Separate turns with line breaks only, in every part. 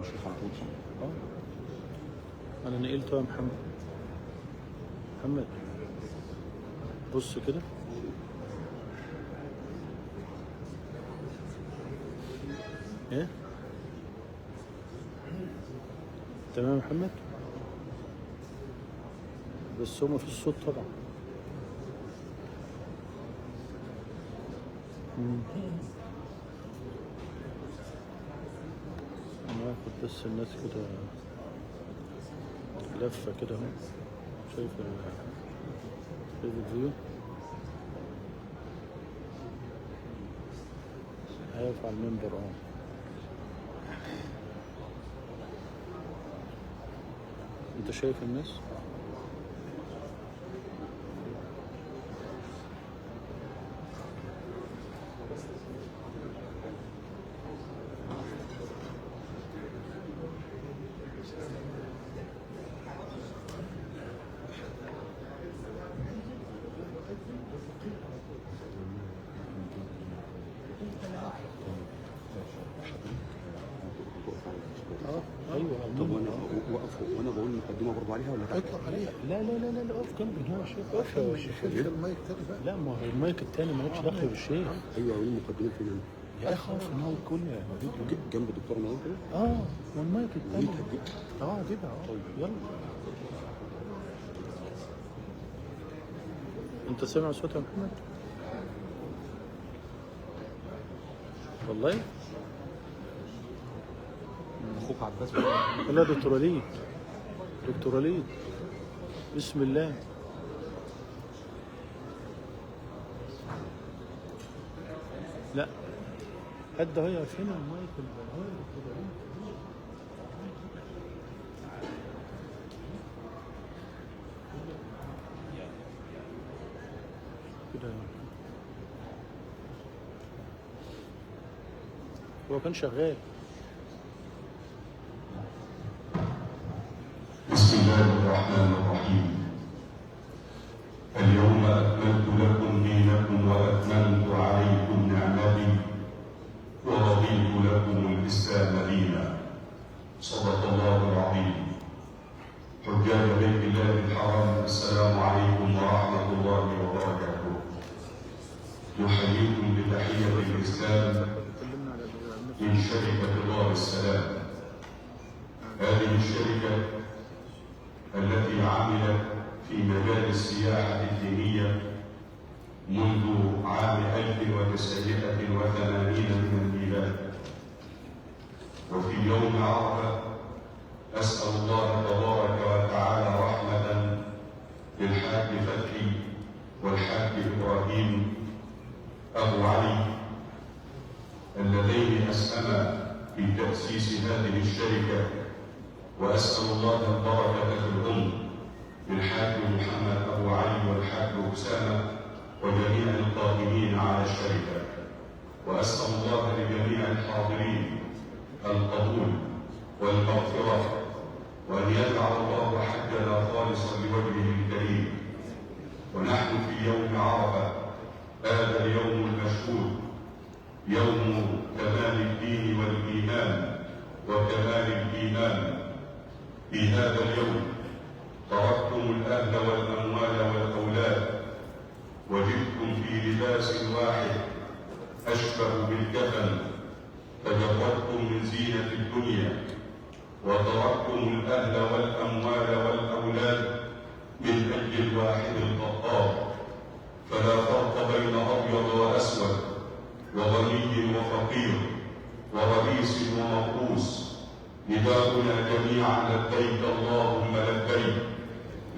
مش الخرطوط.
انا نقلته يا محمد. محمد بص كده. ايه تمام يا محمد، بس هو مفيش صوت طبعا. انا هاخد بس الناس كده لفه كده اهو. شايف الفيديو هيقف على المنبر اهو. انت شايف الناس؟ ايوه.
طب وانا وقف وانا بقول مقدمه برضه عليها ولا تحت؟
اطلع عليها. لا لا لا لا، اقف جنبي هو الشيخ. اقف يا شيخ.
المايك تاني بقى.
لا، ما هو المايك التاني مالكش دخل بالشيخ.
ايوه، اقول المقدمه فين انا؟
يا اخي اقف ان هو يكون فيديو.
جنب الدكتور نور كده؟
والمايك التاني. كده
طيب
يلا. انت سامع صوت يا محمد؟ والله؟
اخوك عباس.
لا، دكتور وليد. دكتور وليد، بسم الله. لا، قد هي فين المايك هو دكتور وليد. كده هو كان شغال.
بسم الله الرحمن الرحيم. اليوم أكملت لكم دينكم وأتممت عليكم نعمتي ورضيت لكم الإسلام دينا. صدق الله العظيم. حجاج بيت الله الحرام، السلام عليكم ورحمة الله وبركاته. نحييكم بتحية الإسلام من شركة دار السلام. هذه الشركة التي عملت في مجال السياحة الدينية منذ عام 1980 من الميلاد. وفي يوم عرفة أسأل الله تبارك وتعالى رحمة للحاج فتحي والحاج إبراهيم أبو علي اللذين أسهما في تأسيس هذه الشركة، وأسأل الله البركة في الأم للحاج محمد أبو علي والحاج أسامة وجميع القائمين على الشركة، وأسأل الله لجميع الحاضرين القبول والمغفرة، وأن يجعل الله حجنا خالصا لوجهه الكريم. ونحن في يوم عرفة، هذا اليوم المشهود، يوم كمال الدين والإيمان وكمال الإيمان. في هذا اليوم تركتم الأهل والأموال والأولاد وجئتم في لباس واحد أشبه بالكفن، تجردتم من زينة الدنيا وتركتم الأهل والأموال والأولاد من أجل الواحد القهار. فلا فرق بين أبيض وأسود وغني وفقير ورئيس ومرؤوس. نداؤنا جميعا لبيك اللهم لبيك،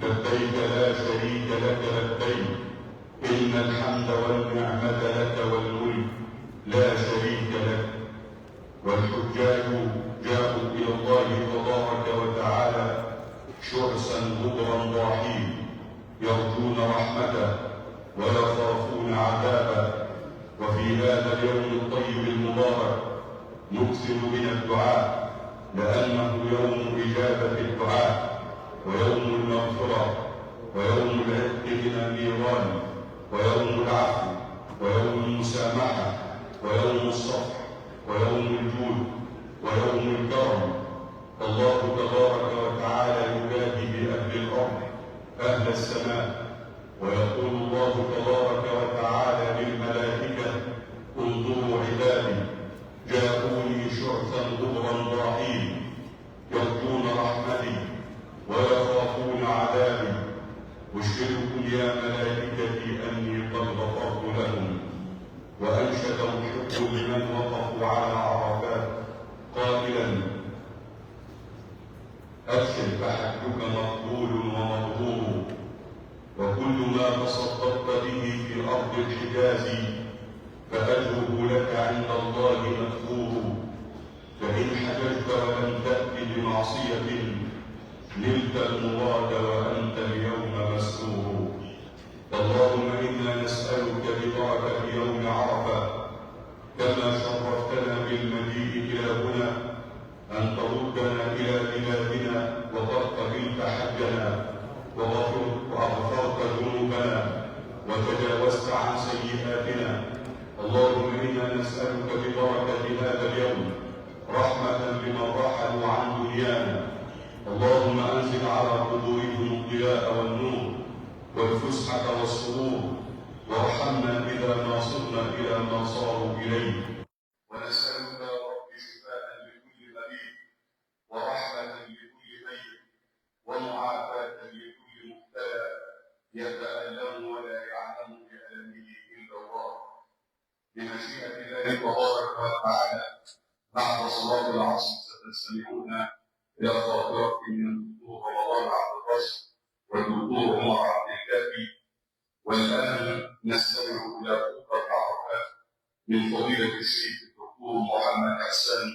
لبيك لا شريك لك لبيك، إن الحمد والنعمة لك والملك لا شريك لك. والحجاج جاءوا إلى الله تبارك وتعالى شرسا غبرا ضاحين، يرجون رحمته ويخافون عذابه. وفي هذا اليوم الطيب المبارك نكثر من الدعاء، لأنه يوم إجابة الدعاء ويوم المغفرة ويوم العتق من النيران ويوم العفو ويوم المسامحة ويوم الصفح ويوم الجود ويوم الكرم يا ملائكتي أني قد غفرت لهم. وأنشد محب لمن وقفوا على عرفات قائلا: أبشر فحجك مقبول ومقبول، وكل ما تصدقت به في أرض الحجاز فأجره لك عند الله مكفور. فإن حججت ولم تأت بمعصية نلت المراد وأنت اليوم مسرور. اللهم إنا نسألك ببركة يوم عرفة كما شرفتنا بالمجيء إلى هنا أن تردنا إلى بلادنا وقد قبلت حجنا وغفرت ذنوبنا وتجاوزت عن سيئاتنا. اللهم إنا نسألك ببركة هذا اليوم رحمة لمن رحلوا عن دنيانا. اللهم أنزل على قبورهم الضياء والنور والفسحة والسرور، وارحمنا إذا ما صرنا إلى ما صاروا إليه. ونسألك يا رب شفاء لكل مريض، ورحمة لكل ميت، ومعافاة لكل مبتلى يتألم ولا يعلم بألمه إلا الله. بمشيئة الله تبارك وتعالى بعد صلاة العصر ستستمعون إلى خاطرة من الدكتور رمضان عبد الرشيد والدكتور عمر عبد الكافي. والآن نستمع إلى خطبة عرفات من فضيلة الشيخ الدكتور محمد حسان،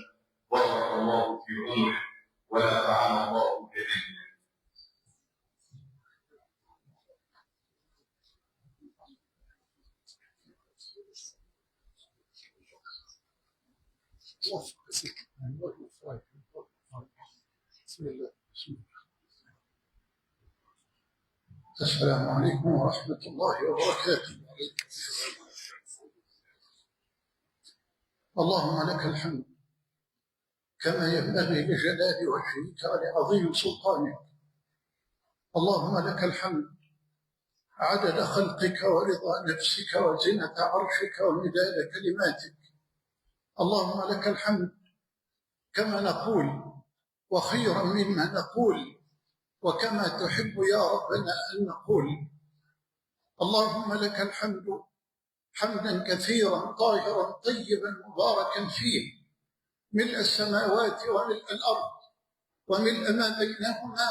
بارك الله في عمره ونفعنا الله بعلمه.
بسم الله. السلام عليكم ورحمة الله وبركاته. اللهم لك الحمد كما ينبغي لجلال وجهك ولعظيم سلطانك. اللهم لك الحمد عدد خلقك ورضا نفسك وزنة عرشك ومداد كلماتك. اللهم لك الحمد كما نقول وخيرا مما نقول وكما تحب يا ربنا أن نقول. اللهم لك الحمد حمدا كثيرا طاهرا طيبا مباركا فيه، ملء السماوات وملء الأرض وملء ما بينهما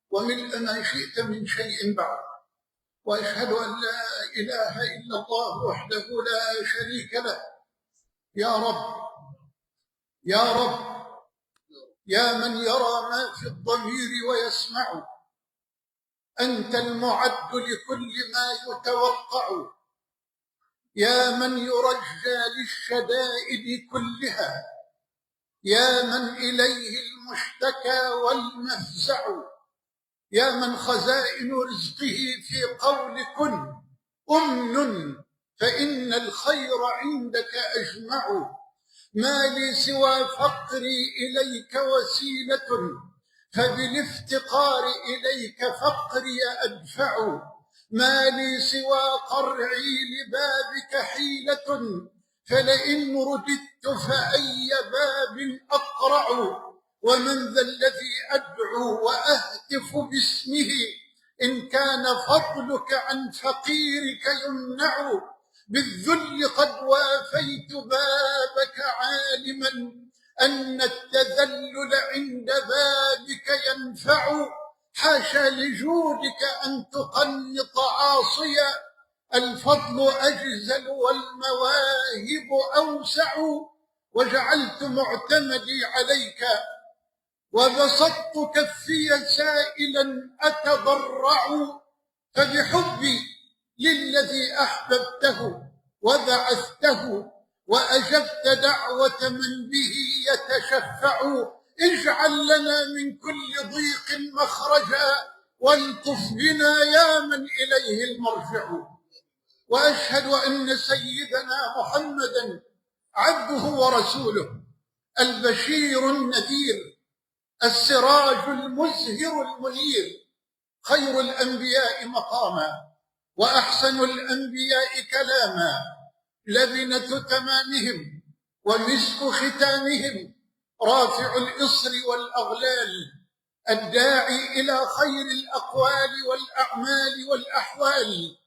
وملء ما شئت من شيء بعد. وأشهد أن لا إله إلا الله وحده لا شريك له. يا رب يا رب يا من يرى ما في الضمير ويسمع، أنت المعد لكل ما يتوقع. يا من يرجى للشدائد كلها، يا من إليه المشتكى والمفزع. يا من خزائن رزقه في قول كن أمن، فإن الخير عندك أجمع. ما لي سوى فقري إليك وسيلة، فبالافتقار إليك فقري أدفع. ما لي سوى قرعي لبابك حيلة، فلئن رددت فأي باب أقرع. ومن ذا الذي أدعو وأهتف باسمه، إن كان فضلك عن فقيرك يمنع. بالذل قد وافيت بابك عالما أن التذلل عند بابك ينفع. حاشا لجودك أن تقنط عاصيا، الفضل أجزل والمواهب أوسع. وجعلت معتمدي عليك وبسطت كفي سائلا أتضرع، فبحبي للذي أحببته وبعثته وأجبت دعوة من به يتشفع. اجعل لنا من كل ضيق مخرجا، والطف بنا يا من إليه المرجع. وأشهد أن سيدنا محمدا عبده ورسوله، البشير النذير، السراج المزهر المنير، خير الأنبياء مقاما وأحسن الأنبياء كلاما، لبنة تمامهم ومسك ختامهم، رافع الإصر والأغلال، الداعي إلى خير الأقوال والأعمال والأحوال،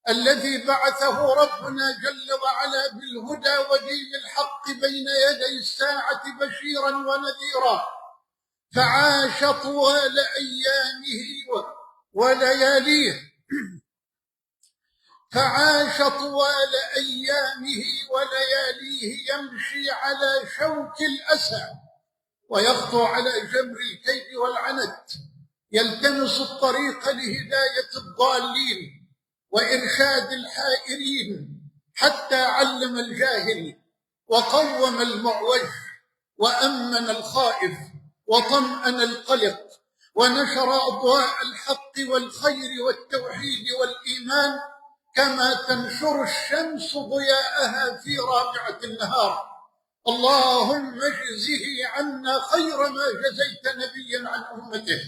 الذي بعثه ربنا جل وعلا بالهدى ودين الحق بين يدي الساعة بشيرا ونذيرا، فعاش طوال أيامه ولياليه يمشي على شوك الأسى ويخطو على جمر الكيد والعنت، يلتمس الطريق لهداية الضالين وإرشاد الحائرين، حتى علم الجاهل وقوم المعوج وأمن الخائف وطمأن القلق، ونشر أضواء الحق والخير والتوحيد والإيمان كما تنشر الشمس ضياءها في رابعة النهار. اللهم اجزه عنا خير ما جزيت نبيا عن أمته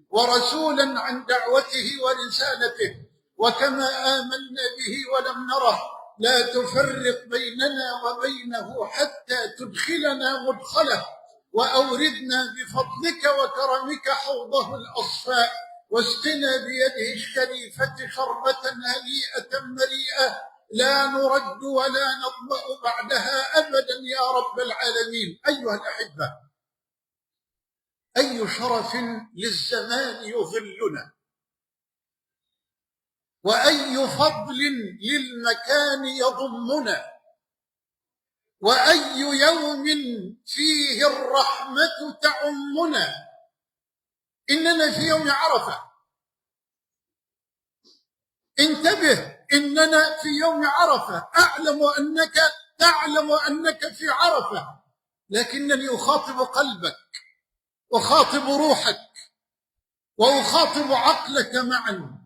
ورسولا عن دعوته ورسالته، وكما آمنا به ولم نره لا تفرق بيننا وبينه حتى تدخلنا مدخله، وأوردنا بفضلك وكرمك حوضه الأصفاء، واسقنا بيده الشريفة شربة هنيئة مريئة لا نرد ولا نظمأ بعدها أبدا يا رب العالمين. أيها الأحبة، أي شرف للزمان يظلنا، وأي فضل للمكان يضمنا، وأي يوم فيه الرحمة تعمنا. إننا في يوم عرفة، انتبه، إننا في يوم عرفة. أعلم أنك تعلم أنك في عرفة، لكنني أخاطب قلبك وأخاطب روحك وأخاطب عقلك معا.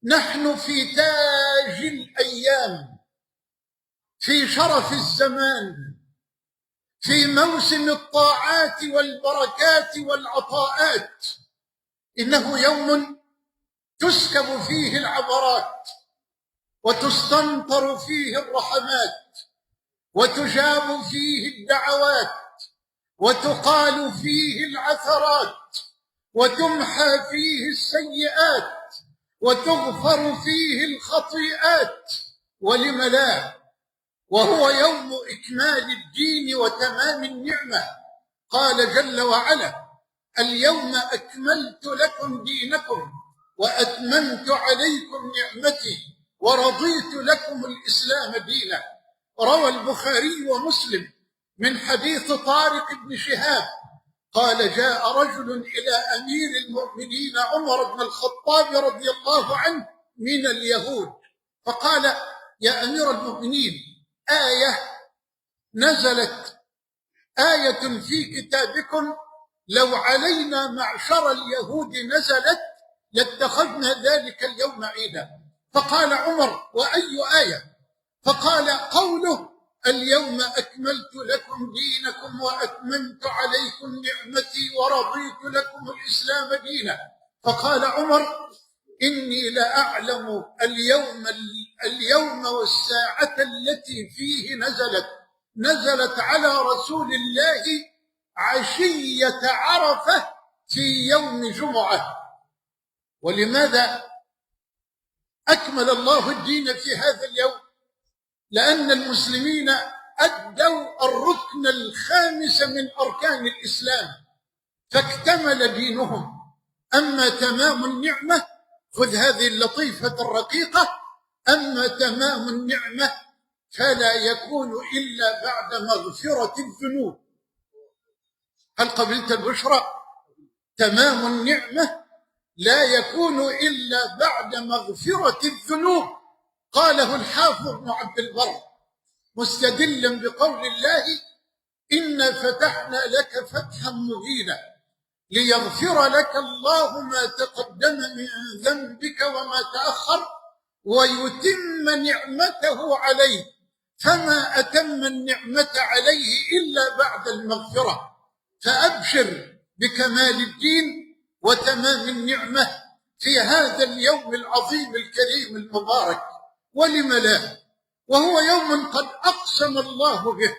نحن في تاج الأيام، في شرف الزمان، في موسم الطاعات والبركات والعطاءات. إنه يوم تسكب فيه العبرات وتستمطر فيه الرحمات وتجاب فيه الدعوات وتقال فيه العثرات وتمحى فيه السيئات وتغفر فيه الخطيئات. ولم لا؟ وهو يوم إكمال الدين وتمام النعمة. قال جل وعلا: اليوم أكملت لكم دينكم وأتممت عليكم نعمتي ورضيت لكم الإسلام دينا. روى البخاري ومسلم من حديث طارق بن شهاب قال: جاء رجل إلى أمير المؤمنين عمر بن الخطاب رضي الله عنه من اليهود، فقال: يا أمير المؤمنين، آية نزلت، آية في كتابكم لو علينا معشر اليهود نزلت لاتخذنا ذلك اليوم عيدا. فقال عمر: وأي آية؟ فقال: قوله: اليوم أكملت لكم دينكم وأتممت عليكم نعمتي ورضيت لكم الإسلام دينا. فقال عمر: إني لأعلم اليوم والساعة التي فيه نزلت على رسول الله عشية عرفة في يوم جمعة. ولماذا أكمل الله الدين في هذا اليوم؟ لأن المسلمين أدوا الركن الخامس من أركان الإسلام فاكتمل دينهم. أما تمام النعمة، خذ هذه اللطيفة الرقيقة، أما تمام النعمة فلا يكون إلا بعد مغفرة الذنوب. هل قبلت البشرى؟ تمام النعمة لا يكون إلا بعد مغفرة الذنوب. قاله الحافظ ابن عبد البر مستدلا بقول الله: إنا فتحنا لك فتحا مبينا ليغفر لك الله ما تقدم من ذنبك وما تأخر ويتم نعمته عليك، فما أتم النعمة عليه إلا بعد المغفرة. فأبشر بكمال الدين وتمام النعمة في هذا اليوم العظيم الكريم المبارك. ولم لا؟ وهو يوم قد أقسم الله به،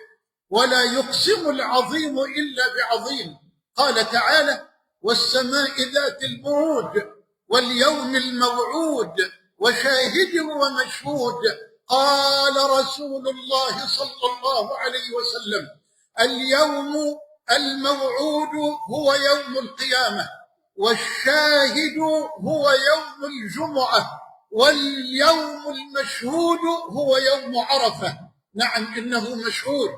ولا يقسم العظيم إلا بعظيم. قال تعالى: والسماء ذات البروج واليوم الموعود وشاهد ومشهود. قال رسول الله صلى الله عليه وسلم: اليوم الموعود هو يوم القيامة، والشاهد هو يوم الجمعة، واليوم المشهود هو يوم عرفة. نعم، إنه مشهود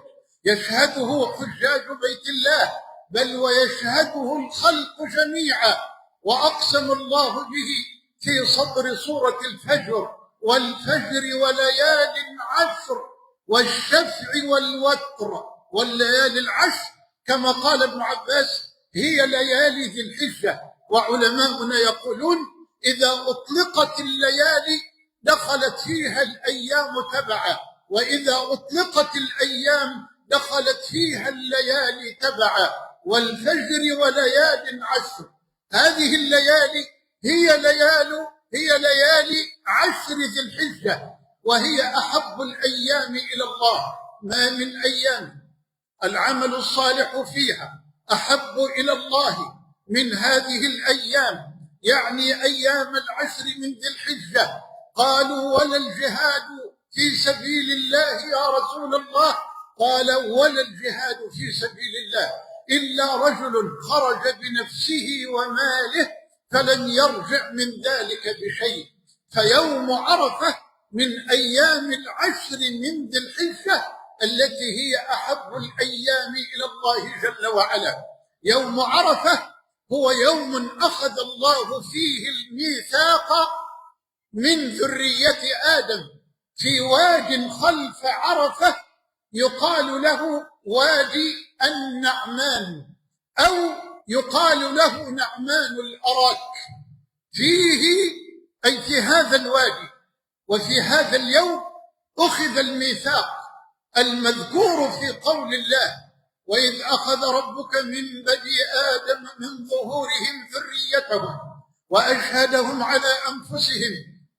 يشهده حجاج بيت الله، بل ويشهده الخلق جميعا. وأقسم الله به في صدر سورة الفجر: والفجر وليال عشر والشفع والوتر والليالي العشر، كما قال ابن عباس: هي ليالي ذي الحجة. وعلماؤنا يقولون: إذا أطلقت الليالي دخلت فيها الأيام تبعا، وإذا أطلقت الأيام دخلت فيها الليالي تبعا. والفجر وليال عشر، هذه الليالي هي ليالي عشر ذي الحجة، وهي أحب الأيام إلى الله. ما من أيام العمل الصالح فيها أحب إلى الله من هذه الأيام، يعني أيام العشر من ذي الحجة. قالوا: ولا الجهاد في سبيل الله يا رسول الله؟ قال: ولا الجهاد في سبيل الله إلا رجل خرج بنفسه وماله فلم يرجع من ذلك بشيء. فيوم عرفة من أيام العشر من ذي الحجة التي هي أحب الأيام إلى الله جل وعلا. يوم عرفة هو يوم أخذ الله فيه الميثاق من ذرية آدم في واد خلف عرفة يقال له وادي النعمان، أو يقال له نعمان الأراك. فيه أي في هذا الوادي وفي هذا اليوم أخذ الميثاق المذكور في قول الله: وإذ أخذ ربك من بني آدم من ظهورهم ذريتهم وأشهدهم على أنفسهم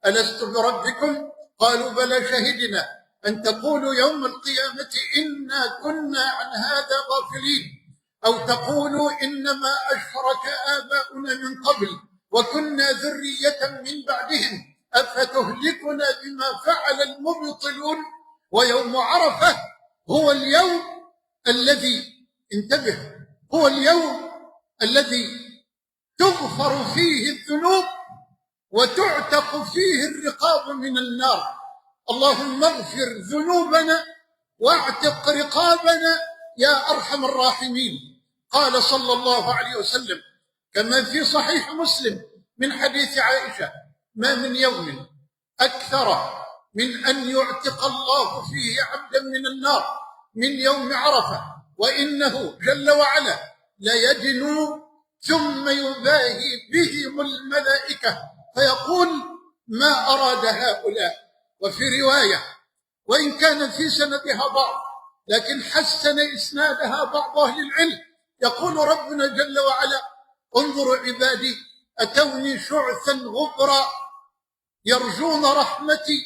ألست بربكم؟ قالوا: بلى شهدنا أن تقولوا يوم القيامة إنا كنا عن هذا غافلين، أو تقولوا إنما أشرك آباؤنا من قبل وكنا ذرية من بعدهم أفتهلكنا بما فعل المبطلون. ويوم عرفة هو اليوم الذي، انتبه، هو اليوم الذي تغفر فيه الذنوب وتعتق فيه الرقاب من النار. اللهم اغفر ذنوبنا واعتق رقابنا يا أرحم الراحمين. قال صلى الله عليه وسلم كما في صحيح مسلم من حديث عائشة: ما من يوم أكثر من أن يعتق الله فيه عبدا من النار من يوم عرفة، وإنه جل وعلا ليدنو ثم يباهي بهم الملائكة فيقول: ما أراد هؤلاء. وفي رواية وإن كان في سندها ضعف لكن حسن إسنادها بعض أهل العلم، يقول ربنا جل وعلا: انظروا عبادي أتوني شعثا غبرا يرجون رحمتي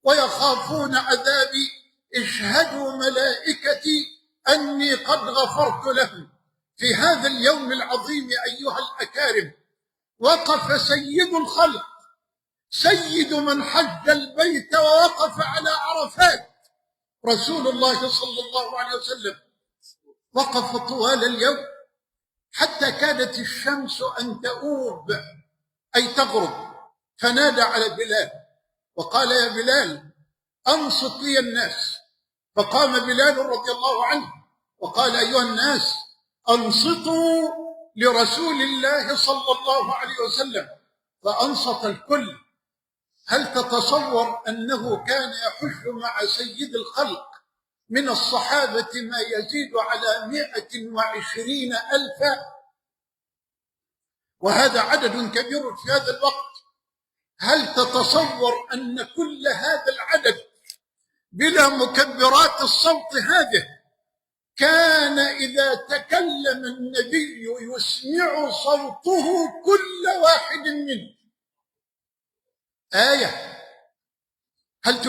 ويخافون عذابي اشهدوا ملائكتي أني قد غفرت لهم. في هذا اليوم العظيم أيها الأكارم وقف سيد الخلق، سيد من حج البيت ووقف على عرفات، رسول الله صلى الله عليه وسلم، وقف طوال اليوم حتى كادت الشمس أن تؤوب أي تغرب، فنادى على بلال وقال: يا بلال أنصت لي الناس. فقام بلال رضي الله عنه وقال: أيها الناس أنصتوا لرسول الله صلى الله عليه وسلم. فأنصت الكل. هل تتصور أنه كان يحج مع سيد الخلق من الصحابة ما يزيد على 120,000، وهذا عدد كبير في هذا الوقت. هل تتصور أن كل هذا العدد بلا مكبرات الصوت هذه كان إذا تكلم النبي يسمع صوته كل واحد منه آية؟ هل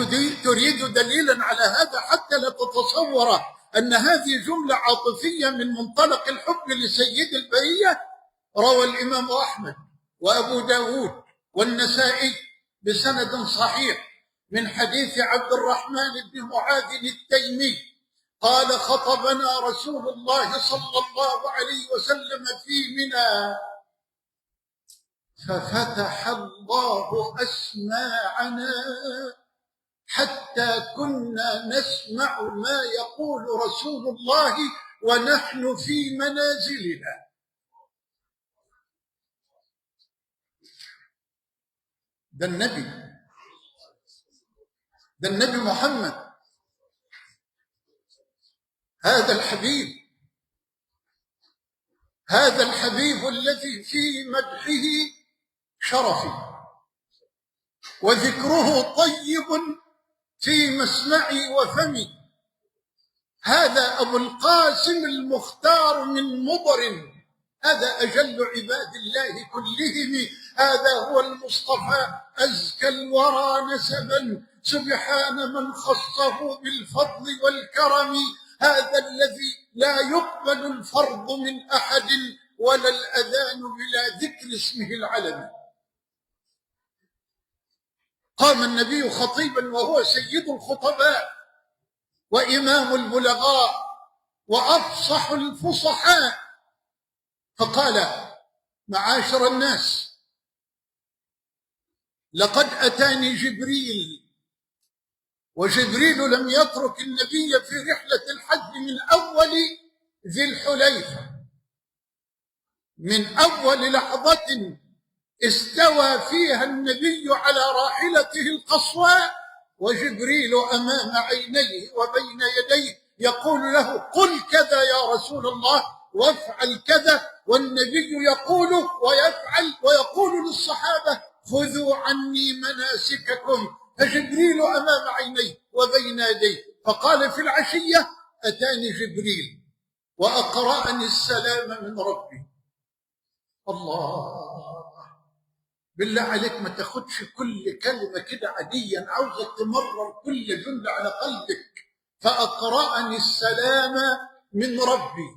تريد دليلا على هذا حتى لا تتصور أن هذه جملة عاطفية من منطلق الحب لسيد البرية؟ روى الإمام أحمد وأبو داود والنسائي بسند صحيح من حديث عبد الرحمن بن معاذ التيمي قال خطبنا رسول الله صلى الله عليه وسلم في منى ففتح الله أسماعنا حتى كنا نسمع ما يقول رسول الله ونحن في منازلنا. ده النبي محمد، هذا الحبيب الذي في مدحه شرفي وذكره طيب في مسمعي وفمي. هذا أبو القاسم المختار من مضر، هذا أجل عباد الله كلهم، هذا هو المصطفى أزكى الورى نسبا سبحان من خصه بالفضل والكرم. هذا الذي لا يقبل الفرض من أحد ولا الأذان بلا ذكر اسمه العلم. قام النبي خطيبا وهو سيد الخطباء وإمام البلغاء وأفصح الفصحاء، فقال: معاشر الناس، لقد أتاني جبريل، وجبريل لم يترك النبي في رحلة الحج من أول ذي الحليفة، من أول لحظة استوى فيها النبي على راحلته القصواء وجبريل أمام عينيه وبين يديه يقول له: قل كذا يا رسول الله وافعل كذا، والنبي يقول ويفعل، ويقول للصحابة: خذوا عني مناسككم. فجبريل أمام عينيه وبين يديه. فقال في العشية: أتاني جبريل وأقرأني السلام من ربي. الله، بالله عليك ما تاخدش كل كلمة كده عاديا، عاوزك تمرر كل جملة على قلبك. فأقرأني السلام من ربي.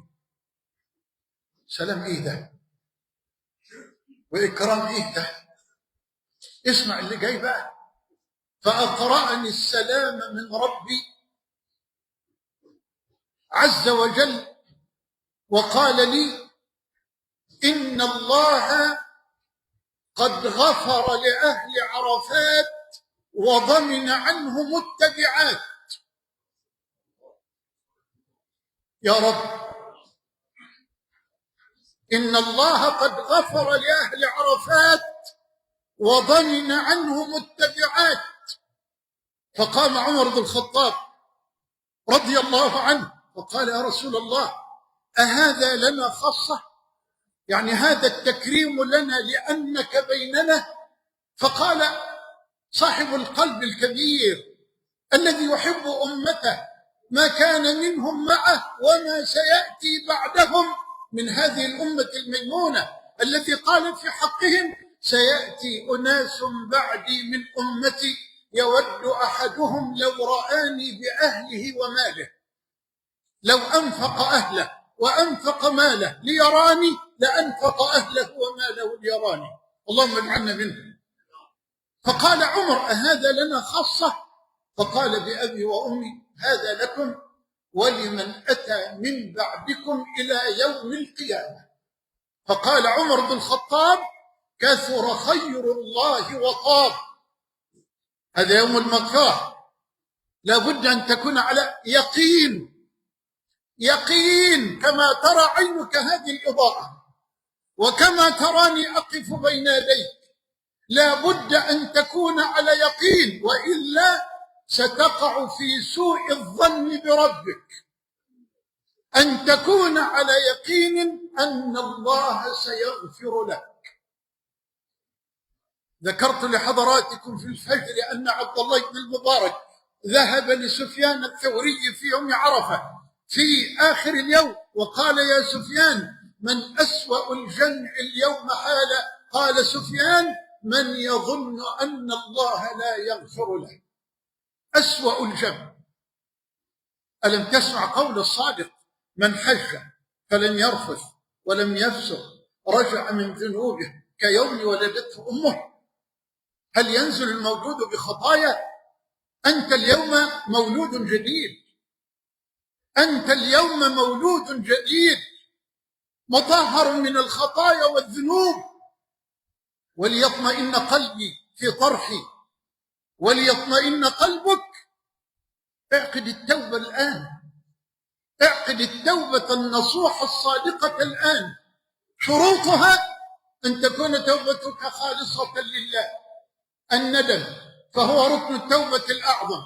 سلام إيه ده؟ وإكرام إيه ده؟ اسمع اللي جاي بقى. فأقرأني السلام من ربي عز وجل وقال لي: إن الله قد غفر لأهل عرفات وضمن عنهم التبعات. يا رب، إن الله قد غفر لأهل عرفات وضمن عنهم التبعات. فقام عمر بن الخطاب رضي الله عنه وقال: يا رسول الله، أهذا لنا خاصة؟ يعني هذا التكريم لنا لأنك بيننا؟ فقال صاحب القلب الكبير الذي يحب أمته: ما كان منهم معه وما سيأتي بعدهم من هذه الأمة الميمونة التي قال في حقهم: سيأتي أناس بعدي من أمتي يود أحدهم لو رآني بأهله وماله، لو أنفق أهله وأنفق ماله ليراني لأنفق أهله وماله ليراني. اللهم اجعلنا منهم. فقال عمر: أهذا لنا خاصة؟ فقال: بأبي وأمي هذا لكم ولمن أتى من بعدكم إلى يوم القيامة. فقال عمر بن الخطاب: كثر خير الله وطاب. هذا يوم المغفرة، لا بد أن تكون على يقين كما ترى عينك هذه الإضاءة وكما تراني أقف بين يديك. لا بد أن تكون على يقين، وإلا ستقع في سوء الظن بربك. أن تكون على يقين أن الله سيغفر لك. ذكرت لحضراتكم في الفجر أن عبد الله بن المبارك ذهب لسفيان الثوري في يوم عرفة في آخر اليوم وقال: يا سفيان، من أسوأ الجمع اليوم حالا؟ قال سفيان: من يظن أن الله لا يغفر له. أسوأ الجمع. ألم تسمع قول الصادق: من حج فلم يرفث ولم يفسق رجع من ذنوبه كيوم ولدته أمه. هل ينزل المولود بخطايا؟ أنت اليوم مولود جديد، أنت اليوم مولود جديد مطهر من الخطايا والذنوب. وليطمئن قلبي في طرحي وليطمئن قلبك. اعقد التوبة الآن، اعقد التوبة النصوح الصادقة الآن. شروطها أن تكون توبتك خالصة لله. الندم فهو ركن التوبة الأعظم،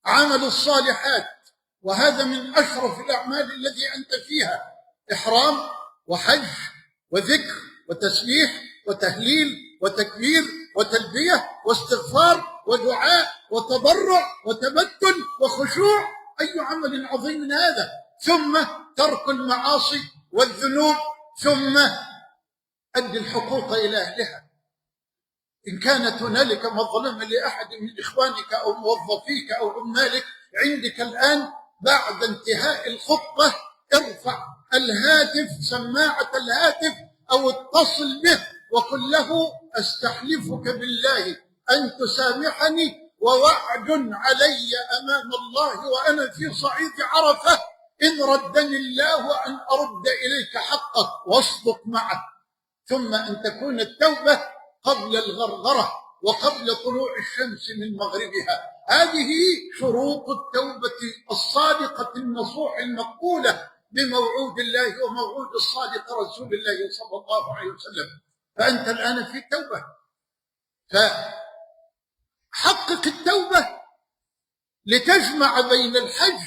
عمل الصالحات، وهذا من أشرف الأعمال التي أنت فيها، إحرام وحج وذكر وتسبيح وتهليل وتكبير وتلبية واستغفار ودعاء وتضرع وتبتل وخشوع. أي عمل عظيم من هذا؟ ثم ترك المعاصي والذنوب، ثم أدي الحقوق إلى أهلها. إن كانت هنالك مظلمة لأحد من إخوانك أو موظفيك أو عمالك عندك الآن بعد انتهاء الخطبة، ارفع الهاتف، سماعة الهاتف، أو اتصل به وقل له: أستحلفك بالله أن تسامحني، ووعد علي أمام الله وأنا في صعيد عرفة إن ردني الله أن أرد إليك حقك، واصدق معه. ثم أن تكون التوبة قبل الغرغرة وقبل طلوع الشمس من مغربها. هذه شروط التوبة الصادقة النصوح المقبولة بموعود الله وموعود الصادق رسول الله صلى الله عليه وسلم. فأنت الآن في التوبة، فحقق التوبة لتجمع بين الحج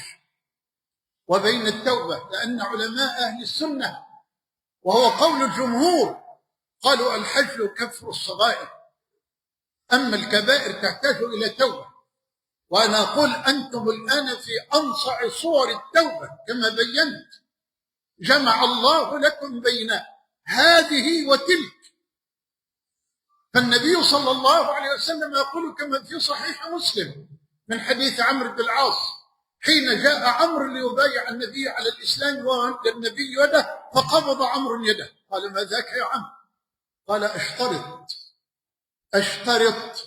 وبين التوبة. لأن علماء أهل السنة، وهو قول الجمهور، قالوا الحج كفر الصغائر، أما الكبائر تحتاج إلى توبة. وأنا أقول أنتم الآن في أنصع صور التوبة كما بينت، جمع الله لكم بين هذه وتلك. فالنبي صلى الله عليه وسلم يقول كما في صحيح مسلم من حديث عمرو بن العاص، حين جاء عمرو ليبايع النبي على الإسلام وأدى النبي يده، فقبض عمرو يده. قال: ما ذاك يا عمرو؟ قال: أشترط.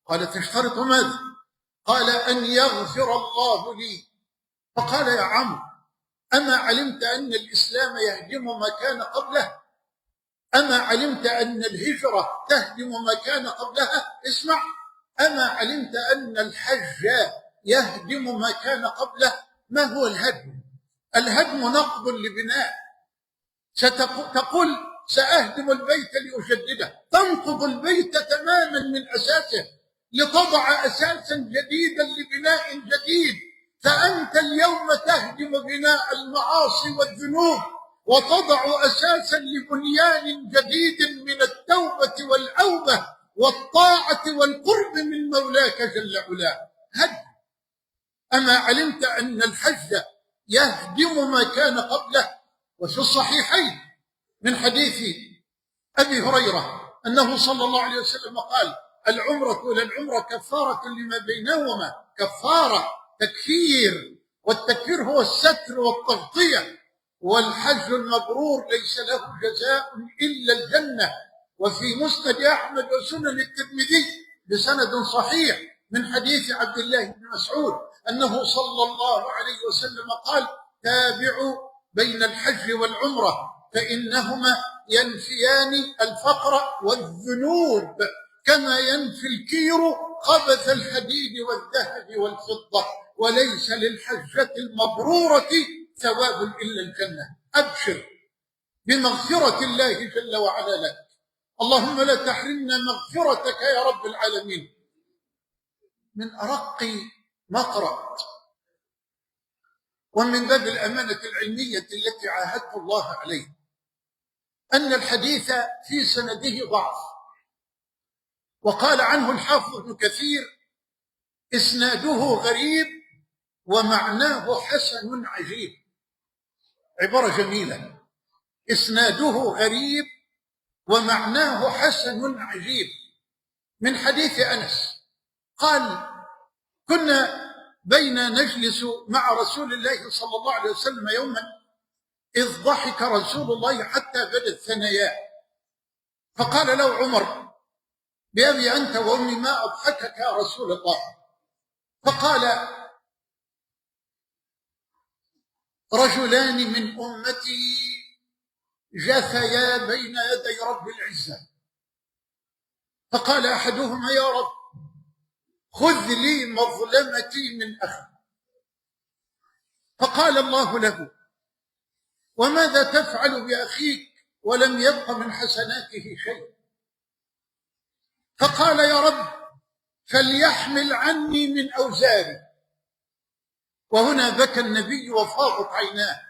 قال: تشترط ماذا؟ قال: أن يغفر الله لي. فقال: يا عمرو، أما علمت أن الإسلام يهدم ما كان قبله؟ أما علمت أن الهجرة تهدم ما كان قبلها؟ اسمع، أما علمت أن الحج يهدم ما كان قبله؟ ما هو الهدم؟ الهدم نقض لبناء. تقول: سأهدم البيت لأجدده، تنقض البيت تماما من أساسه لتضع أساسا جديدا لبناء جديد. فأنت اليوم تهدم بناء المعاصي والذنوب وتضع أساسا لبنيان جديد من التوبة والأوبة والطاعة والقرب من مولاك جل علاه. هدم. أما علمت أن الحج يهدم ما كان قبله؟ وفي الصحيحين من حديث أبي هريرة أنه صلى الله عليه وسلم قال: العمرة إلى العمرة كفارة لما بينهما. كفارة، تكفير، والتكفير هو الستر والتغطية. والحج المبرور ليس له جزاء إلا الجنة. وفي مسند أحمد وسنن الترمذي بسند صحيح من حديث عبد الله بن مسعود أنه صلى الله عليه وسلم قال: تابعوا بين الحج والعمرة فإنهما ينفيان الفقر والذنوب كما ينفي الكير خبث الحديد والذهب والفضة، وليس للحجة المبرورة ثواب إلا الجنة. أبشر بمغفرة الله جل وعلا لك. اللهم لا تحرمنا مغفرتك يا رب العالمين. من أرق مقرأ ومن باب الأمانة العلمية التي عاهدت الله عليه أن الحديث في سنده ضعف، وقال عنه الحافظ ابن كثير: إسناده غريب ومعناه حسن عجيب. عبارة جميلة، إسناده غريب ومعناه حسن عجيب. من حديث أنس قال: كنا بين نجلس مع رسول الله صلى الله عليه وسلم يوما، إذ ضحك رسول الله حتى بدت ثناياه، فقال له عمر: بأبي أنت وأمي ما أضحكك يا رسول الله؟ فقال: رجلان من أمتي جثيا بين يدي رب العزة، فقال أحدهما: يا رب خذ لي مظلمتي من أخي. فقال الله له: وماذا تفعل بأخيك ولم يبق من حسناته شيء؟ فقال: يا رب فليحمل عني من أوزاري. وهنا بكى النبي وفاضت عيناه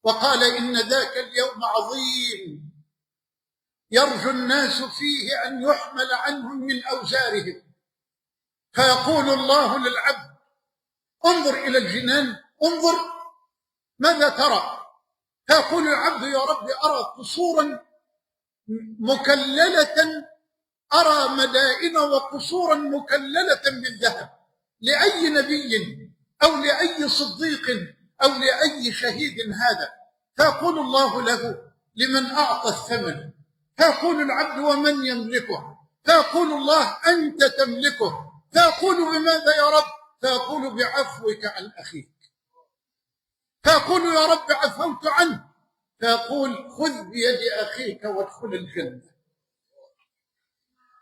وقال: إن ذاك اليوم عظيم يرجو الناس فيه أن يحمل عنهم من أوزارهم، فيقول الله للعبد: انظر إلى الجنان، انظر ماذا ترى؟ فيقول العبد: يا رب أرى قصورا مكللة، أرى مدائن وقصورا مكللة بالذهب، لأي نبي أو لأي صديق أو لأي شهيد هذا؟ فيقول الله له: لمن أعطى الثمن. فيقول العبد: ومن يملكه؟ فيقول الله: أنت تملكه. فيقول: بماذا يا رب؟ فيقول: بعفوك عن أخيك. فيقول: يا رب عفوت عنه. فيقول: خذ بيد أخيك وادخل الجنة.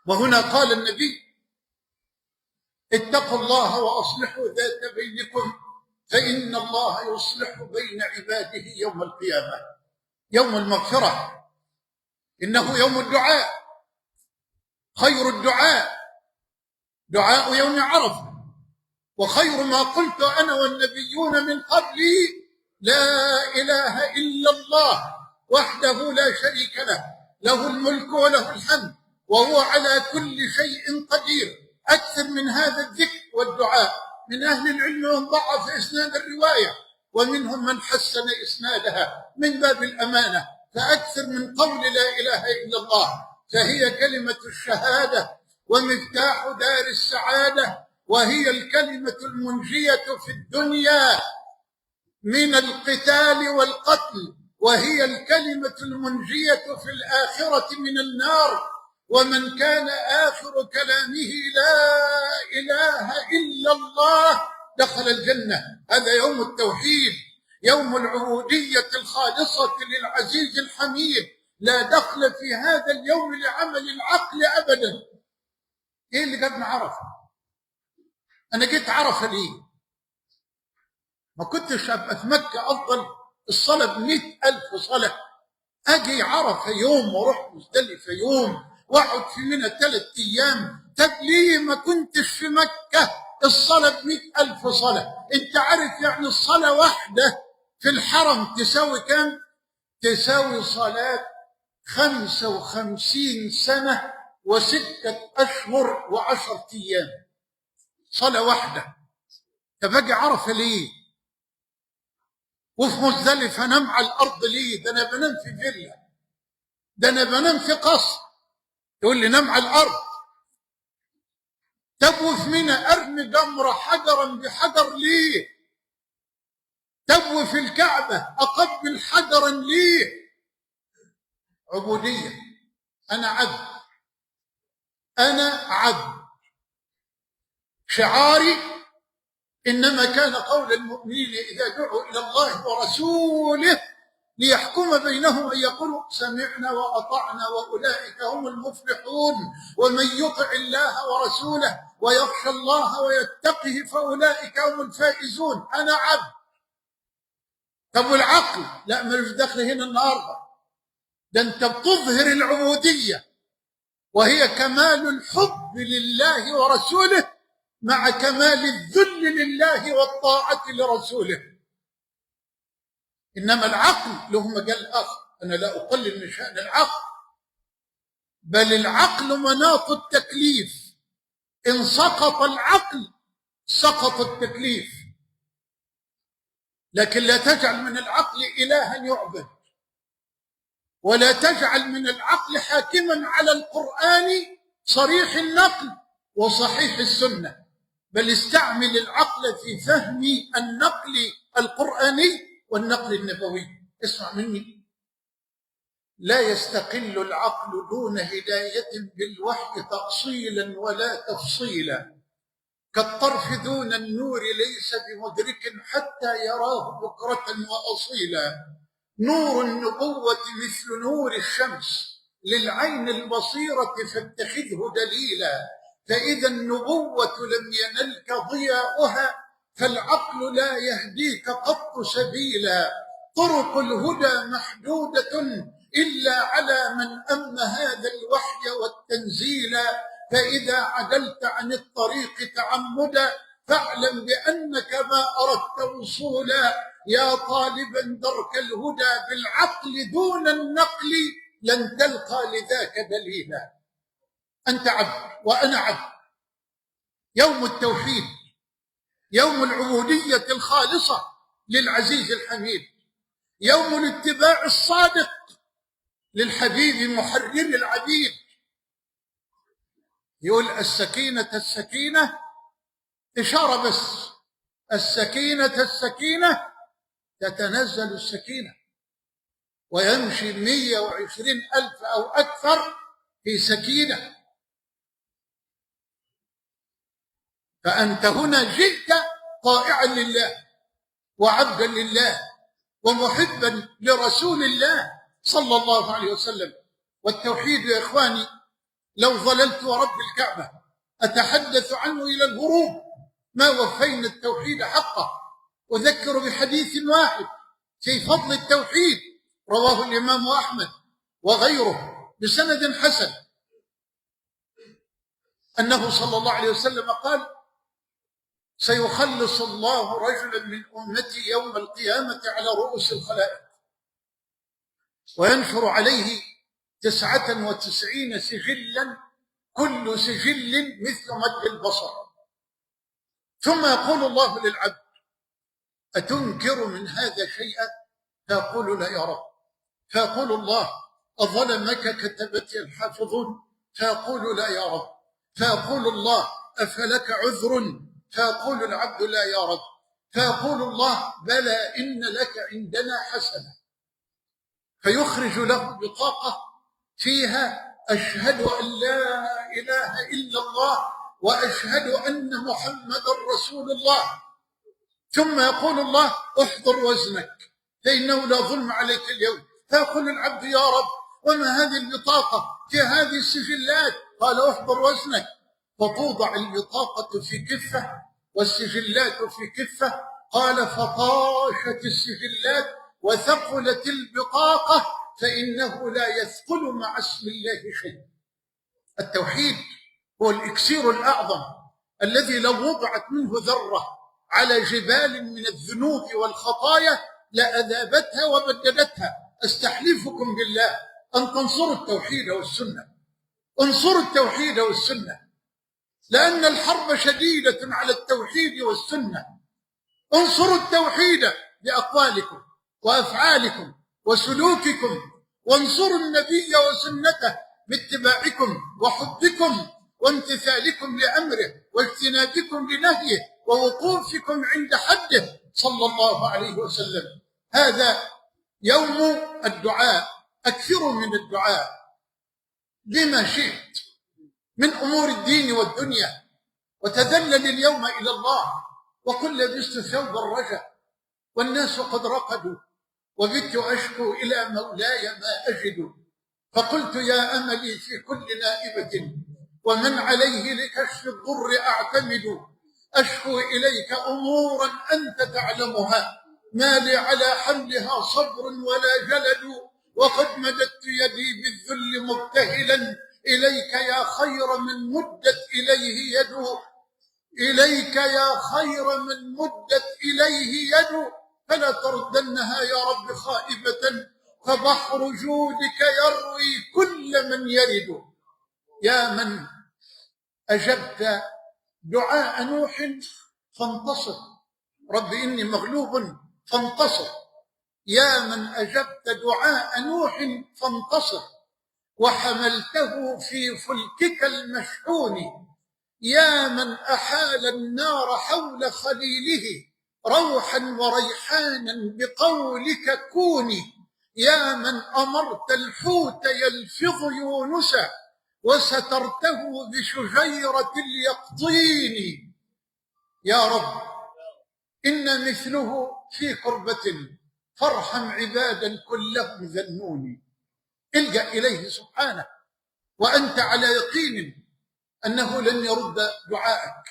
وهنا قال النبي: اتقوا الله وأصلحوا ذات بينكم، فإن الله يصلح بين عباده يوم القيامة، يوم المغفرة، إنه يوم الدعاء، خير الدعاء دعاء يوم عرفة، وخير ما قلت أنا والنبيون من قبلي: لا إله إلا الله وحده لا شريك له، له الملك وله الحمد وهو على كل شيء قدير. أكثر من هذا الذكر والدعاء. من أهل العلم من ضعف إسناد الرواية، ومنهم من حسن إسنادها من باب الأمانة، فأكثر من قول لا إله إلا الله، فهي كلمة الشهادة ومفتاح دار السعادة، وهي الكلمة المنجية في الدنيا من القتال والقتل، وهي الكلمة المنجية في الآخرة من النار. ومن كان آخر كلامه لا إله إلا الله دخل الجنة. هذا يوم التوحيد، يوم العبودية الخالصة للعزيز الحميد. لا دخل في هذا اليوم لعمل العقل أبدا. إيه اللي جابنا عرفة؟ أنا جيت عرفة ليه؟ ما كنتش أبقى في مكة أفضل الصلاة ب100,000 صلاة، أجي عرفة يوم وأروح مزدلفة يوم واقعد في منى 3 أيام. طب ليه ما كنتش في مكة الصلاة ب100,000 صلاة؟ أنت عارف يعني الصلاة واحدة في الحرم تساوي كم؟ تساوي صلاة 55 سنة و6 أشهر و10 أيام، صلاة واحدة. طب أجي عرفة ليه؟ وفي مزدلفة أنام على الأرض ليه؟ ده أنا بنام في فيلا، ده أنا بنام في قصر. يقول لي نام على الأرض. طب وفي منى أرمي جمرة حجرا بحجر ليه؟ طب وفي الكعبة أقبل حجرا ليه؟ عبودية. أنا عبد، أنا عبد. شعاري إنما كان قول المؤمنين إذا دعوا إلى الله ورسوله ليحكم بينهم أن يقولوا سمعنا وأطعنا وأولئك هم المفلحون. ومن يطع الله ورسوله ويخشى الله ويتقه فأولئك هم الفائزون. أنا عبد. طب والعقل؟ لا، ملوش دخل هنا النهارده. ده أنت بتظهر العبودية وهي كمال الحب لله ورسوله مع كمال الذل لله والطاعة لرسوله. إنما العقل له مجال آخر. أنا لا أقلل من شأن العقل، بل العقل مناط التكليف. إن سقط العقل سقط التكليف. لكن لا تجعل من العقل إلها يعبد، ولا تجعل من العقل حاكما على القرآن صريح النقل وصحيح السنة، بل استعمل العقل في فهم النقل القرآني والنقل النبوي. اسمع مني، لا يستقل العقل دون هداية بالوحي تأصيلا ولا تفصيلا، كالطرف دون النور ليس بمدرك حتى يراه بكرة وأصيلا. نور النبوة مثل نور الشمس للعين البصيرة فاتخذه دليلا، فإذا النبوة لم ينلك ضياؤها فالعقل لا يهديك قط سبيلا. طرق الهدى محدودة إلا على من أم هذا الوحي والتنزيل، فإذا عدلت عن الطريق تعمدا فاعلم بأنك ما أردت وصولا. يا طالبا درك الهدى بالعقل دون النقل لن تلقى لذاك دليلا. أنت عبد وأنا عبد. يوم التوحيد، يوم العبودية الخالصة للعزيز الحميد، يوم الاتباع الصادق للحبيب محرر العبيد. يقول السكينة السكينة، إشارة بس، السكينة السكينة، تتنزل السكينة ويمشي 120,000 أو أكثر في سكينة. فأنت هنا جئت طائعا لله وعبدا لله ومحبا لرسول الله صلى الله عليه وسلم. والتوحيد يا إخواني لو ظللت ورب الكعبة أتحدث عنه إلى الغروب ما وفينا التوحيد حقه. أذكر بحديث واحد في فضل التوحيد رواه الإمام أحمد وغيره بسند حسن، أنه صلى الله عليه وسلم قال: سيخلص الله رجلا من أمتي يوم القيامة على رؤوس الخلائق وينشر عليه 99 سجلا كل سجل مثل مد البصر، ثم يقول الله للعبد: أتنكر من هذا شيئا؟ فيقول: لا يا رب. فيقول الله: أظلمك كتبتي الحافظون؟ فيقول: لا يا رب. فيقول الله: أفلك عذر؟ فيقول العبد: لا يا رب. فيقول الله: بلى إن لك عندنا حسنة. فيخرج له بطاقة فيها: أشهد أن لا إله إلا الله وأشهد أن محمدا رسول الله. ثم يقول الله: احضر وزنك فإنه لا ظلم عليك اليوم. فيقول العبد: يا رب، وما هذه البطاقة في هذه السجلات؟ قال: احضر وزنك. فتوضع البطاقة في كفة والسجلات في كفة. قال: فطاشت السجلات وثقلت البطاقة، فإنه لا يثقل مع اسم الله شيء. التوحيد هو الإكسير الأعظم الذي لو وضعت منه ذرة على جبال من الذنوب والخطايا لأذابتها وبددتها. أستحلفكم بالله أن تنصروا التوحيد والسنة، انصروا التوحيد والسنة، لأن الحرب شديدة على التوحيد والسنة. انصروا التوحيد بأقوالكم وأفعالكم وسلوككم، وانصروا النبي وسنته باتباعكم وحبكم وامتثالكم لأمره واجتنابكم لنهيه ووقوفكم عند حده صلى الله عليه وسلم. هذا يوم الدعاء، أكثروا من الدعاء بما شئت من أمور الدين والدنيا، وتذلل اليوم إلى الله وقل: لبست ثوب الرجاء والناس قد رقدوا وبت أشكو إلى مولاي ما أجد، فقلت يا أملي في كل نائبة ومن عليه لكشف الضر أعتمد، أشكو إليك أمورا أنت تعلمها، ما لي على حملها صبر ولا جلد، وقد مددت يدي بالذل مبتهلا إليك يا خير من مدت إليه يد، إليك يا خير من مدت إليه يد، فلا تردنها يا رب خائبة، فبحر جودك يروي كل من يرد. يا من أجبت دعاء نوح فانتصر، رب إني مغلوب فانتصر. يا من أجبت دعاء نوح فانتصر وحملته في فلكك المشحون. يا من أحال النار حول خليله روحا وريحانا بقولك كوني، يا من أمرت الحوت يلفظ يونسا وسترته بشجيرة اليقطين. يا رب إن مثله في كربة فارحم عبادا كلهم ذنوني. الجأ إليه سبحانه وأنت على يقين أنه لن يرد دعائك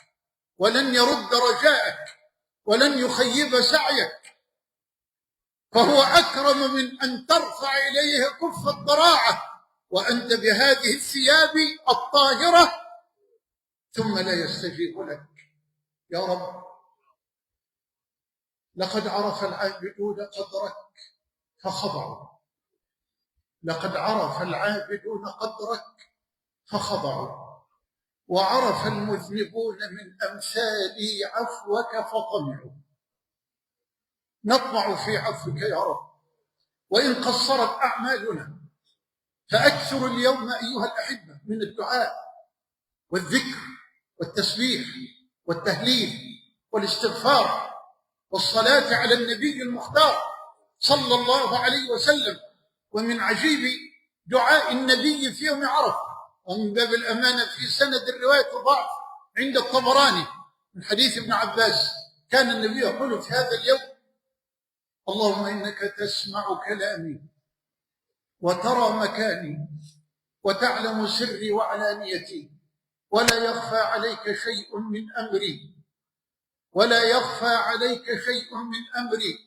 ولن يرد رجائك ولن يخيب سعيك، فهو أكرم من أن ترفع إليه كف الضراعة وأنت بهذه الثياب الطاهرة ثم لا يستجيب لك. يا رب لقد عرف العابدون قدرك فخضعوا، لقد عرف العابدون قدرك فخضعوا، وعرف المذنبون من أمثالي عفوك فطمعوا. نطمع في عفوك يا رب وإن قصرت أعمالنا، فأكثر اليوم أيها الأحبة من الدعاء والذكر والتسبيح والتهليل والاستغفار والصلاة على النبي المختار صلى الله عليه وسلم. ومن عجيب دعاء النبي في يوم عرفة، ومن باب الأمانة في سند الرواية ضعف عند الطبراني من حديث ابن عباس، كان النبي يقول في هذا اليوم: اللهم إنك تسمع كلامي وترى مكاني وتعلم سري وعلانيتي، ولا يخفى عليك شيء من أمري، ولا يخفى عليك شيء من أمري.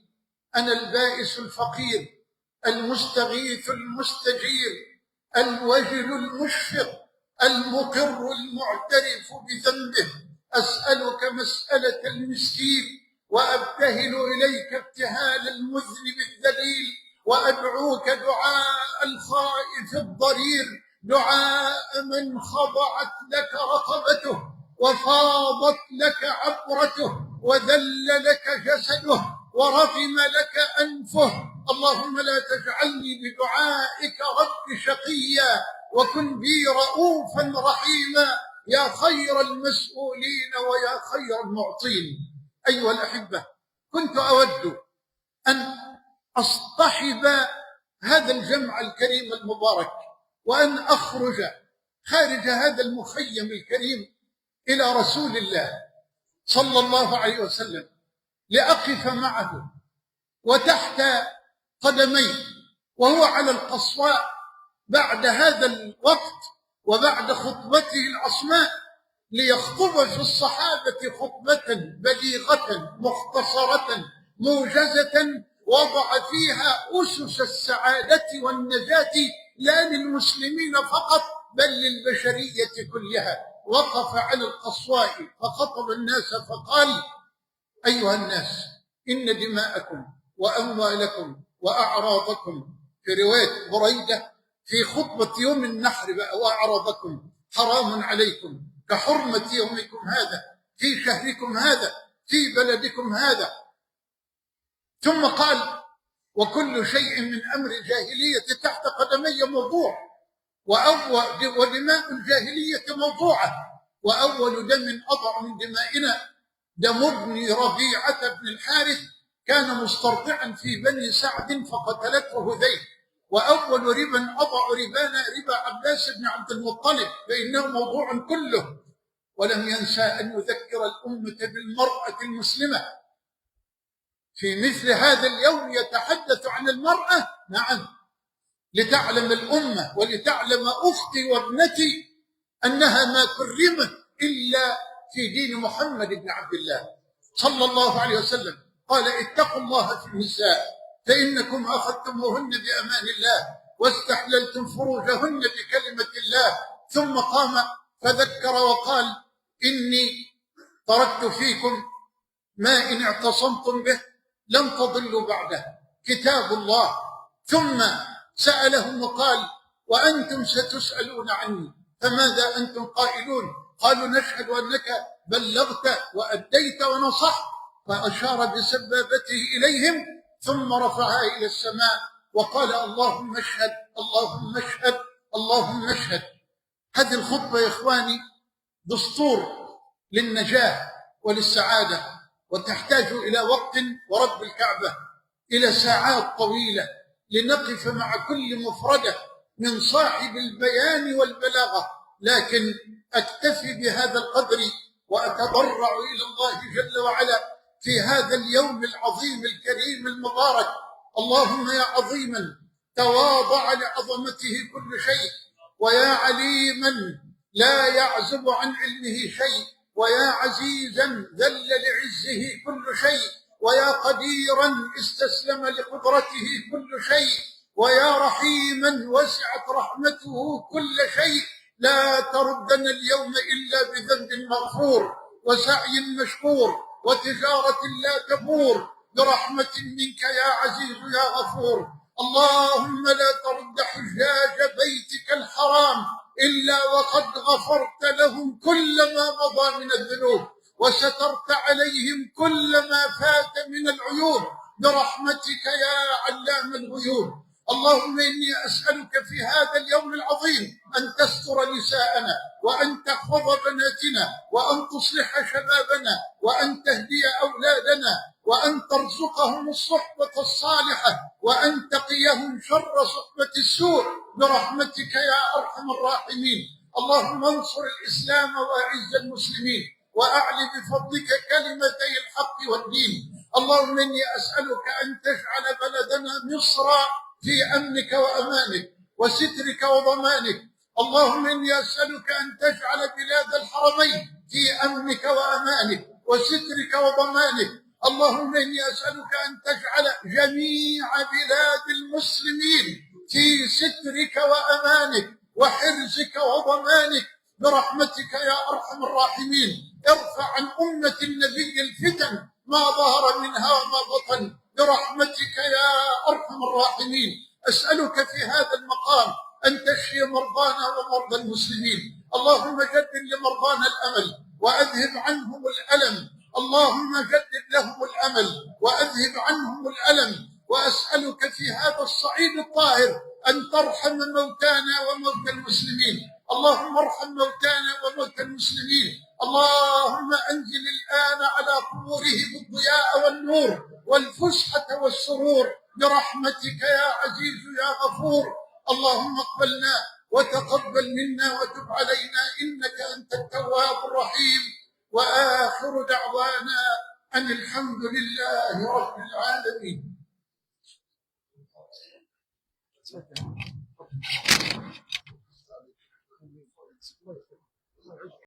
أنا البائس الفقير المستغيث المستجير الوجل المشفق المقر المعترف بذنبه، أسألك مسألة المسكين وأبتهل إليك ابتهال المذنب الذليل، وأدعوك دعاء الخائف الضرير، دعاء من خضعت لك رقبته وفاضت لك عبرته وذل لك جسده ورغم لك أنفه. اللهم لا تجعلني بدعائك رب شقيا، وكن بي رؤوفا رحيما يا خير المسؤولين ويا خير المعطين. أيها الأحبة، كنت أود أن أصطحب هذا الجمع الكريم المبارك وأن أخرج خارج هذا المخيم الكريم إلى رسول الله صلى الله عليه وسلم لأقف معه وتحت قدميه وهو على القصواء بعد هذا الوقت وبعد خطبته العصماء، ليخطب في الصحابة خطبة بليغة مختصرة موجزة وضع فيها أسس السعادة والنجاة لا للمسلمين فقط بل للبشرية كلها. وقف على القصواء فخطب الناس فقال: أيها الناس، إن دماءكم وأموالكم وأعراضكم، في رواية بريدة في خطبة يوم النحر بقى، وأعراضكم حرام عليكم كحرمة يومكم هذا في شهركم هذا في بلدكم هذا. ثم قال: وكل شيء من أمر الجاهلية تحت قدمي موضوع، ودماء الجاهلية موضوعة، وأول دم أضع من دمائنا دم ابن ربيعة بن الحارث كان مسترضعا في بني سعد فقتلته هذيل، وأول ربا أضع ربانا ربا عباس بن عبد المطلب فإنه موضوع كله. ولم ينسى أن يذكر الأمة بالمرأة المسلمة في مثل هذا اليوم يتحدث عن المرأة، نعم، لتعلم الأمة ولتعلم أختي وابنتي أنها ما كرمت إلا في دين محمد بن عبد الله صلى الله عليه وسلم. قال: اتقوا الله في النساء فإنكم أخذتموهن بأمان الله واستحللتم فروجهن بكلمة الله. ثم قام فذكر وقال: إني تركت فيكم ما إن اعتصمتم به لن تضلوا بعده، كتاب الله. ثم سألهم وقال: وأنتم ستسألون عني فماذا أنتم قائلون؟ قالوا: نشهد أنك بلغت وأديت ونصحت. فأشار بسبابته إليهم ثم رفعها إلى السماء وقال: اللهم اشهد اللهم اشهد اللهم اشهد. هذه الخطبة يا إخواني دستور للنجاة وللسعادة وتحتاج إلى وقت ورب الكعبة إلى ساعات طويلة لنقف مع كل مفردة من صاحب البيان والبلاغة، لكن أكتفي بهذا القدر وأتضرع إلى الله جل وعلا في هذا اليوم العظيم الكريم المبارك. اللهم يا عظيما تواضع لعظمته كل شيء، ويا عليما لا يعزب عن علمه شيء، ويا عزيزا ذل لعزه كل شيء، ويا قديرا استسلم لقدرته كل شيء، ويا رحيما وسعت رحمته كل شيء، لا تردنا اليوم إلا بذنب مغفور وسعي مشكور وتجارة لا تبور، برحمة منك يا عزيز يا غفور. اللهم لا ترد حجاج بيتك الحرام إلا وقد غفرت لهم كل ما مضى من الذنوب وسترت عليهم كل ما فات من العيوب، برحمتك يا علام الغيوب. اللهم إني أسألك في هذا اليوم العظيم أن تستر نساءنا، وأن تحفظ بناتنا، وأن تصلح شبابنا، وأن تهدي أولادنا، وأن ترزقهم الصحبة الصالحة، وأن تقيهم شر صحبة السوء، برحمتك يا أرحم الراحمين. اللهم انصر الإسلام وأعز المسلمين، وأعل بفضلك كلمتي الحق والدين. اللهم إني أسألك أن تجعل بلدنا مصر في أمنك وأمانك وسترك وضمانك. اللهم إني أسألك أن تجعل بلاد الحرمين في أمنك وأمانك وسترك وضمانك. اللهم إني أسألك أن تجعل جميع بلاد المسلمين في سترك وأمانك وحرزك وضمانك، برحمتك يا أرحم الراحمين. ارفع عن أمة النبي الفتن ما ظهر منها وما بطن، برحمتك يا أرحم الراحمين. أسألك في هذا المقام أن تشفي مرضانا ومرضى المسلمين. اللهم جدد لمرضانا الأمل وأذهب عنهم الألم. اللهم جدد لهم الأمل وأذهب عنهم الألم. وأسألك في هذا الصعيد الطاهر أن ترحم موتانا وموتى المسلمين. اللهم ارحم موتانا وموتى المسلمين. اللهم أنزل الآن على قبورهم الضياء والنور والفسحة والسرور، برحمتك يا عزيز يا غفور. اللهم اقبلنا وتقبل منا وتب علينا إنك أنت التواب الرحيم. وآخر دعوانا أن الحمد لله رب العالمين.